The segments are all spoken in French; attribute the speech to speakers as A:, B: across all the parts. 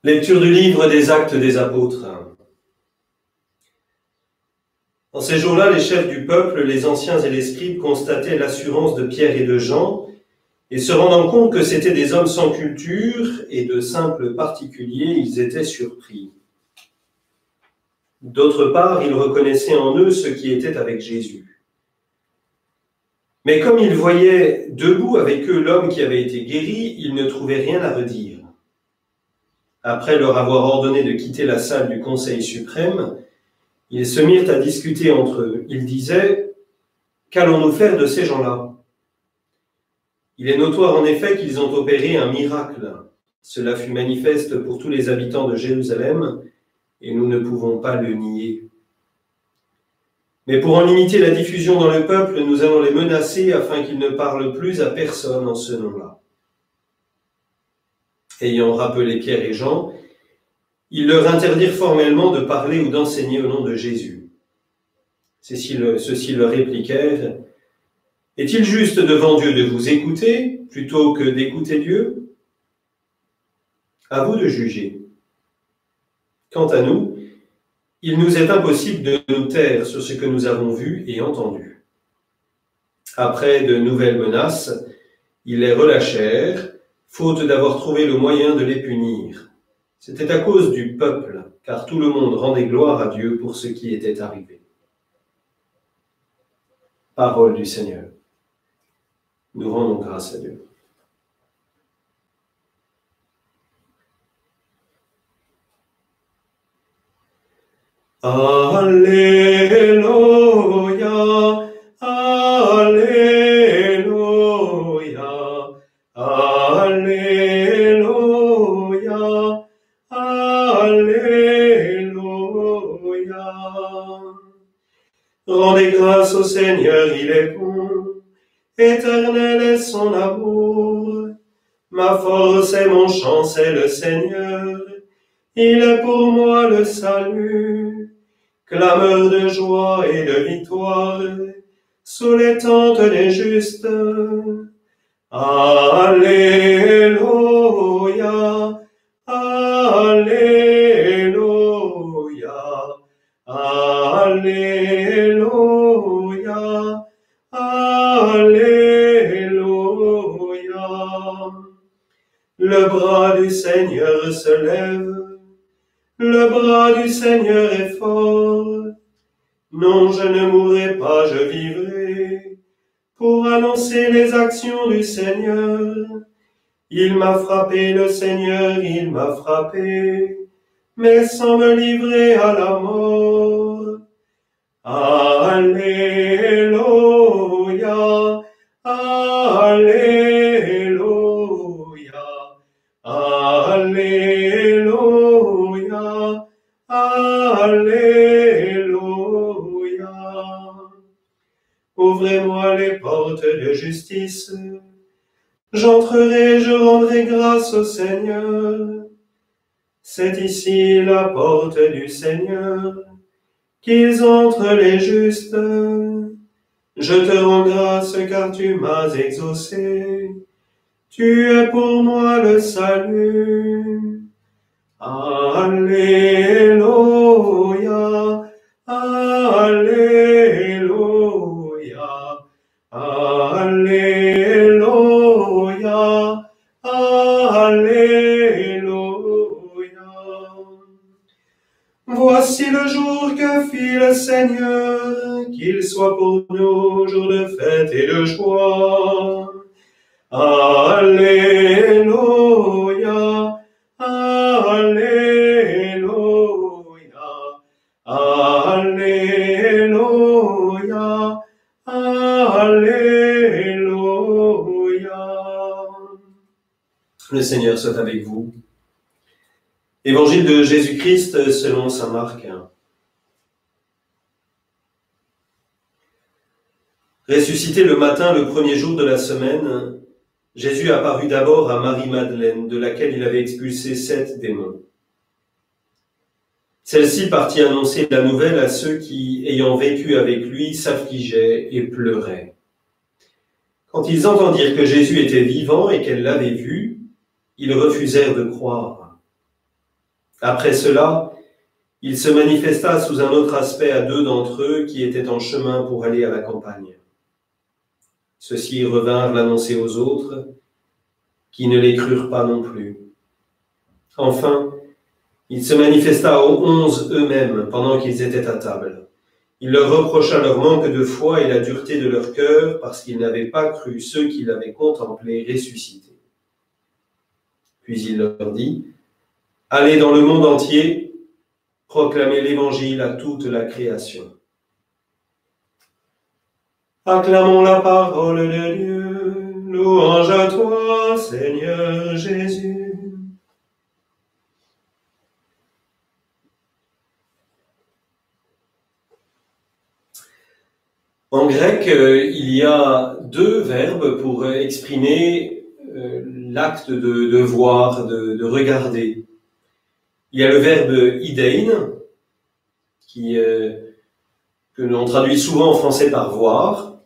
A: Lecture du livre des Actes des Apôtres. En ces jours-là, les chefs du peuple, les anciens et les scribes constataient l'assurance de Pierre et de Jean, et se rendant compte que c'étaient des hommes sans culture et de simples particuliers, ils étaient surpris. D'autre part, ils reconnaissaient en eux ceux qui étaient avec Jésus. Mais comme ils voyaient debout avec eux l'homme qui avait été guéri, ils ne trouvaient rien à redire. Après leur avoir ordonné de quitter la salle du Conseil suprême, ils se mirent à discuter entre eux. Ils disaient « Qu'allons-nous faire de ces gens-là » Il est notoire en effet qu'ils ont opéré un miracle. Cela fut manifeste pour tous les habitants de Jérusalem, et nous ne pouvons pas le nier. Mais pour en limiter la diffusion dans le peuple, nous allons les menacer afin qu'ils ne parlent plus à personne en ce nom-là. Ayant rappelé Pierre et Jean, ils leur interdirent formellement de parler ou d'enseigner au nom de Jésus. Ceux-ci leur répliquèrent « Est-il juste devant Dieu de vous écouter plutôt que d'écouter Dieu ? À vous de juger. Quant à nous, il nous est impossible de nous taire sur ce que nous avons vu et entendu. » Après de nouvelles menaces, ils les relâchèrent, faute d'avoir trouvé le moyen de les punir. C'était à cause du peuple, car tout le monde rendait gloire à Dieu pour ce qui était arrivé. Parole du Seigneur. Nous rendons grâce à Dieu. Alléluia, Alléluia, Alléluia, Alléluia. Rendez grâce au Seigneur, il est bon, éternel est son amour. Ma force et mon chant, c'est le Seigneur, il est pour moi le salut. Clameur de joie et de victoire, sous les tentes des justes. Alléluia, Alléluia, Alléluia, Alléluia. Le bras du Seigneur se lève, le bras du Seigneur est fort. Non, je ne mourrai pas, je vivrai, pour annoncer les actions du Seigneur. Il m'a frappé, le Seigneur, il m'a frappé, mais sans me livrer à la mort. Alléluia, Alléluia, Alléluia, Alléluia. Ouvrez-moi les portes de justice, j'entrerai, je rendrai grâce au Seigneur. C'est ici la porte du Seigneur, qu'ils entrent les justes. Je te rends grâce car tu m'as exaucé, tu es pour moi le salut. Alléluia, Alléluia, Alléluia, Alléluia. Voici le jour que fit le Seigneur, qu'il soit pour nous jour de fête et de joie. Alléluia, Alléluia, Alléluia, Alléluia. Le Seigneur soit avec vous. Évangile de Jésus-Christ selon saint Marc. Ressuscité le matin, le premier jour de la semaine, Jésus apparut d'abord à Marie-Madeleine, de laquelle il avait expulsé 7 démons. Celle-ci partit annoncer la nouvelle à ceux qui, ayant vécu avec lui, s'affligeaient et pleuraient. Quand ils entendirent que Jésus était vivant et qu'elle l'avait vu, ils refusèrent de croire. Après cela, il se manifesta sous un autre aspect à 2 d'entre eux qui étaient en chemin pour aller à la campagne. Ceux-ci revinrent l'annoncer aux autres, qui ne les crurent pas non plus. Enfin, il se manifesta aux 11 eux-mêmes pendant qu'ils étaient à table. Il leur reprocha leur manque de foi et la dureté de leur cœur parce qu'ils n'avaient pas cru ceux qui l'avaient contemplé ressuscité. Puis il leur dit, « Allez dans le monde entier, proclamez l'Évangile à toute la création. » Acclamons la parole de Dieu, louange à toi, Seigneur Jésus. En grec, il y a 2 verbes pour exprimer l'acte de voir, de regarder. Il y a le verbe idein, que l'on traduit souvent en français par voir,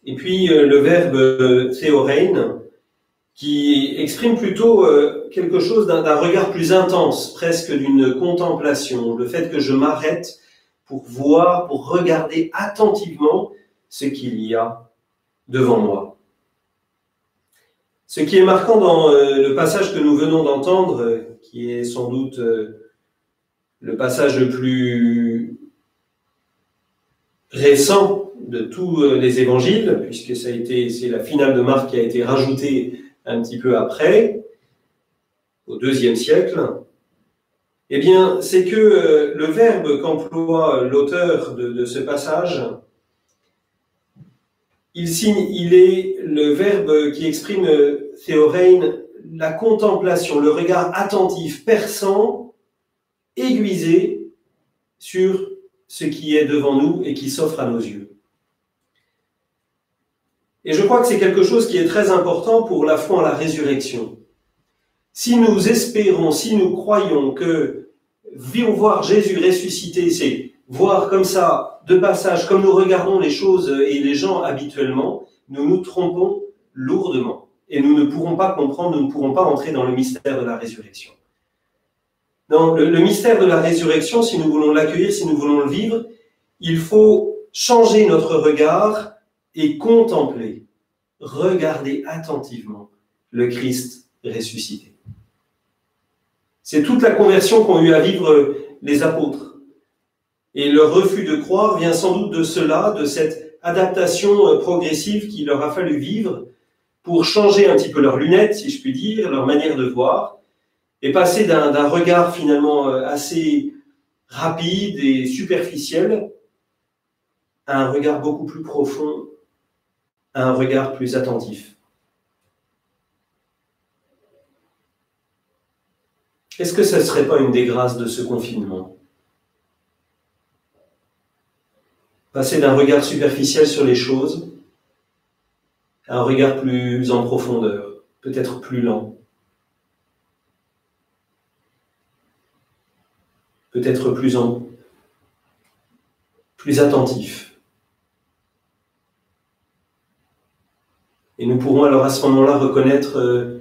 A: et puis le verbe theorein, qui exprime plutôt quelque chose d'un regard plus intense, presque d'une contemplation, le fait que je m'arrête pour voir, pour regarder attentivement ce qu'il y a devant moi. Ce qui est marquant dans le passage que nous venons d'entendre, qui est sans doute le passage le plus récent de tous les évangiles, puisque c'est la finale de Marc qui a été rajoutée un petit peu après, au IIe siècle, eh bien, c'est que le verbe qu'emploie l'auteur de ce passage, il est le verbe qui exprime théorein, la contemplation, le regard attentif, perçant, aiguisé sur ce qui est devant nous et qui s'offre à nos yeux. Et je crois que c'est quelque chose qui est très important pour la foi en la résurrection. Si nous espérons, si nous croyons que voir Jésus ressuscité, c'est voir comme ça, de passage, comme nous regardons les choses et les gens habituellement, nous nous trompons lourdement. Et nous ne pourrons pas comprendre, nous ne pourrons pas entrer dans le mystère de la résurrection. Dans le mystère de la résurrection, si nous voulons l'accueillir, si nous voulons le vivre, il faut changer notre regard et contempler, regarder attentivement le Christ ressuscité. C'est toute la conversion qu'ont eu à vivre les apôtres. Et leur refus de croire vient sans doute de cela, de cette adaptation progressive qu'il leur a fallu vivre pour changer un petit peu leurs lunettes, si je puis dire, leur manière de voir, et passer d'un regard finalement assez rapide et superficiel à un regard beaucoup plus profond, à un regard plus attentif. Est-ce que ça ne serait pas une des grâces de ce confinement ? Passer d'un regard superficiel sur les choses à un regard plus en profondeur, peut-être plus lent, peut-être plus attentif. Et nous pourrons alors à ce moment-là reconnaître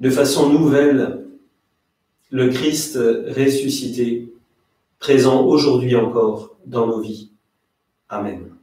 A: de façon nouvelle le Christ ressuscité, présent aujourd'hui encore dans nos vies. Amen.